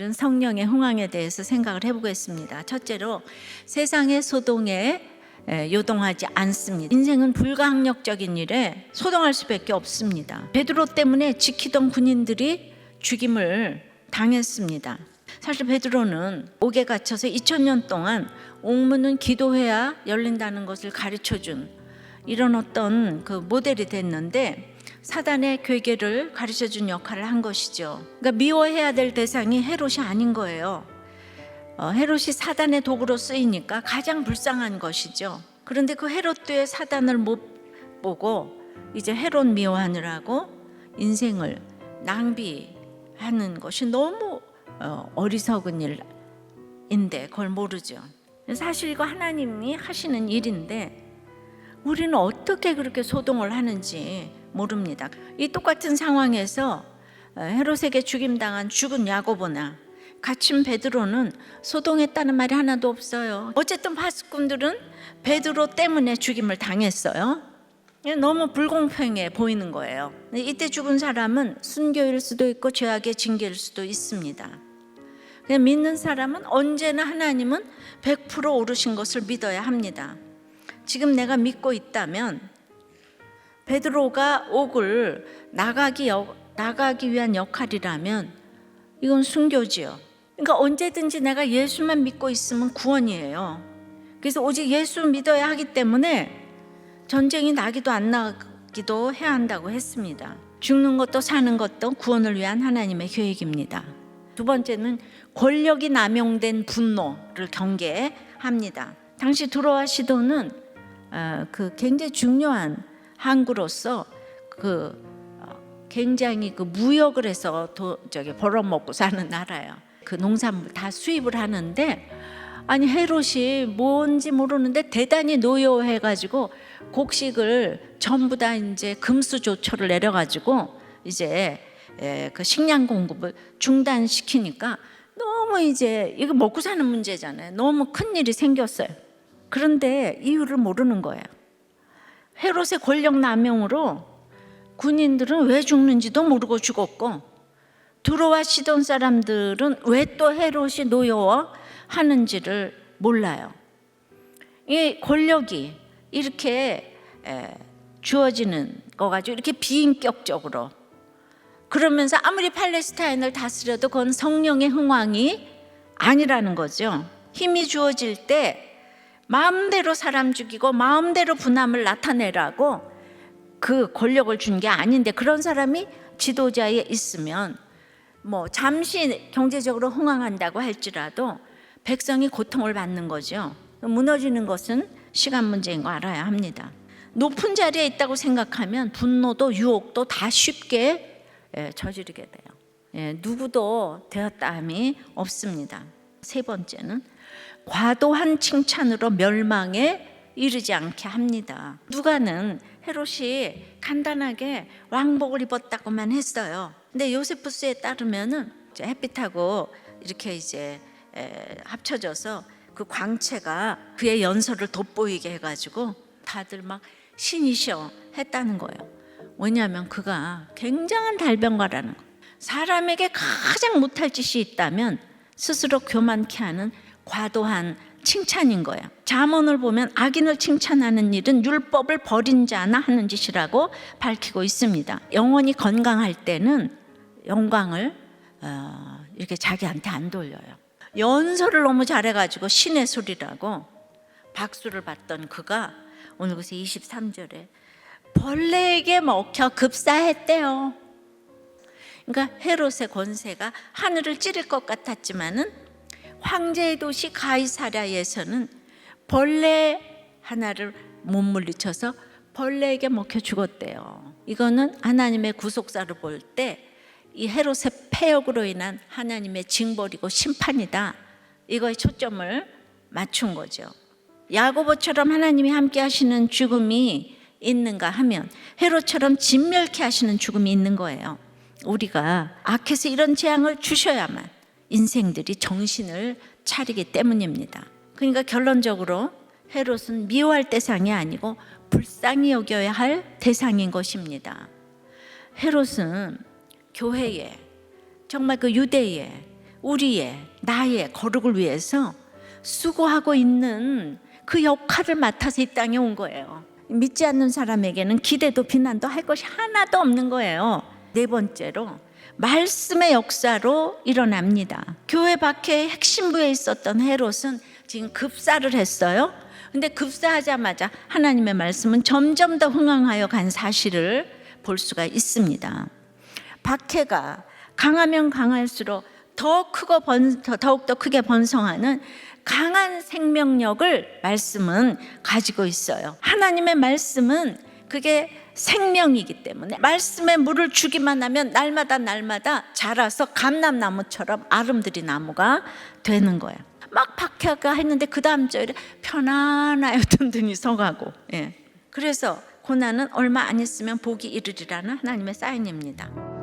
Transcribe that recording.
오늘은 성령의 흥황에 대해서 생각을 해보겠습니다. 첫째로 세상의 소동에 요동하지 않습니다. 인생은 불가항력적인 일에 소동할 수밖에 없습니다. 베드로 때문에 지키던 군인들이 죽임을 당했습니다. 사실 베드로는 옥에 갇혀서 2000년 동안 옥문은 기도해야 열린다는 것을 가르쳐준 이런 어떤 그 모델이 됐는데, 사단의 괴계를 가르쳐준 역할을 한 것이죠. 그러니까 미워해야 될 대상이 헤롯이 아닌 거예요. 헤롯이 사단의 도구로 쓰이니까 가장 불쌍한 것이죠. 그런데 그 헤롯 뒤에 사단을 못 보고 이제 헤롯 미워하느라고 인생을 낭비하는 것이 너무 어리석은 일인데 그걸 모르죠. 사실 이거 하나님이 하시는 일인데 우리는 어떻게 그렇게 소동을 하는지 모릅니다. 이 똑같은 상황에서 헤롯에게 죽임당한 죽은 야고보나 갇힌 베드로는 소동했다는 말이 하나도 없어요. 어쨌든 파수꾼들은 베드로 때문에 죽임을 당했어요. 너무 불공평해 보이는 거예요. 이때 죽은 사람은 순교일 수도 있고 죄악의 징계일 수도 있습니다. 그냥 믿는 사람은 언제나 하나님은 100% 옳으신 것을 믿어야 합니다. 지금 내가 믿고 있다면 베드로가 옥을 나가기 위한 역할이라면 이건 순교지요. 그러니까 언제든지 내가 예수만 믿고 있으면 구원이에요. 그래서 오직 예수 믿어야 하기 때문에 전쟁이 나기도 안 나기도 해야 한다고 했습니다. 죽는 것도 사는 것도 구원을 위한 하나님의 계획입니다. 두 번째는 권력이 남용된 분노를 경계합니다. 당시 두로와 시도는 그 굉장히 중요한 항구로서 굉장히 무역을 해서 벌어먹고 사는 나라예요. 그 농산물 다 수입을 하는데, 아니 헤롯이 뭔지 모르는데 대단히 노여워해가지고 곡식을 전부 다 이제 금수조처를 내려가지고 이제 그 식량 공급을 중단시키니까 너무 이제 이거 먹고 사는 문제잖아요. 너무 큰 일이 생겼어요. 그런데 이유를 모르는 거예요. 헤롯의 권력 남용으로 군인들은 왜 죽는지도 모르고 죽었고, 두로와 시돈 사람들은 왜 또 헤롯이 노여워하는지를 몰라요. 이 권력이 이렇게 주어지는 거 가지고 이렇게 비인격적으로, 그러면서 아무리 팔레스타인을 다스려도 그건 성령의 흥왕이 아니라는 거죠. 힘이 주어질 때 마음대로 사람 죽이고 마음대로 분함을 나타내라고 그 권력을 준 게 아닌데, 그런 사람이 지도자에 있으면 뭐 잠시 경제적으로 흥황한다고 할지라도 백성이 고통을 받는 거죠. 무너지는 것은 시간 문제인 거 알아야 합니다. 높은 자리에 있다고 생각하면 분노도 유혹도 다 쉽게 저지르게 돼요. 누구도 되었다함이 없습니다. 세 번째는 과도한 칭찬으로 멸망에 이르지 않게 합니다. 누가는 헤롯이 간단하게 왕복을 입었다고만 했어요. 근데 요세푸스에 따르면은 햇빛하고 이렇게 이제 합쳐져서 그 광채가 그의 연설을 돋보이게 해가지고 다들 막 신이셔 했다는 거예요. 왜냐하면 그가 굉장한 달변가라는 거. 사람에게 가장 못할 짓이 있다면 스스로 교만케 하는 과도한 칭찬인 거예요. 잠언을 보면 악인을 칭찬하는 일은 율법을 버린 자나 하는 짓이라고 밝히고 있습니다. 영혼이 건강할 때는 영광을 이렇게 자기한테 안 돌려요. 연설을 너무 잘해가지고 신의 소리라고 박수를 받던 그가 오늘 그래서 23절에 벌레에게 먹혀 급사했대요. 그러니까 헤롯의 권세가 하늘을 찌를 것 같았지만은 황제의 도시 가이사랴에서는 벌레 하나를 못 물리쳐서 벌레에게 먹혀 죽었대요. 이거는 하나님의 구속사를 볼 때 이 헤롯의 패역으로 인한 하나님의 징벌이고 심판이다, 이거에 초점을 맞춘 거죠. 야고보처럼 하나님이 함께 하시는 죽음이 있는가 하면 헤롯처럼 진멸케 하시는 죽음이 있는 거예요. 우리가 악해서 이런 재앙을 주셔야만 인생들이 정신을 차리기 때문입니다. 그러니까 결론적으로 헤롯은 미워할 대상이 아니고 불쌍히 여겨야 할 대상인 것입니다. 헤롯은 교회에, 정말 그 유대에 우리의 나의 거룩을 위해서 수고하고 있는 그 역할을 맡아서 이 땅에 온 거예요. 믿지 않는 사람에게는 기대도 비난도 할 것이 하나도 없는 거예요. 네 번째로 말씀의 역사로 일어납니다. 교회 밖에 핵심부에 있었던 헤롯은 지금 급사를 했어요. 근데 급사하자마자 하나님의 말씀은 점점 더 흥황하여 간 사실을 볼 수가 있습니다. 박해가 강하면 강할수록 더욱더 크게 번성하는 강한 생명력을 말씀은 가지고 있어요. 하나님의 말씀은 그게 생명이기 때문에 말씀에 물을 주기만 하면 날마다 자라서 감람나무처럼 아름드리 나무가 되는 거예요. 막 박해가 했는데 그 다음 절에 편안하여 든든히 서가고, 그래서 고난은 얼마 안 있으면 복이 이르리라는 하나님의 사인입니다.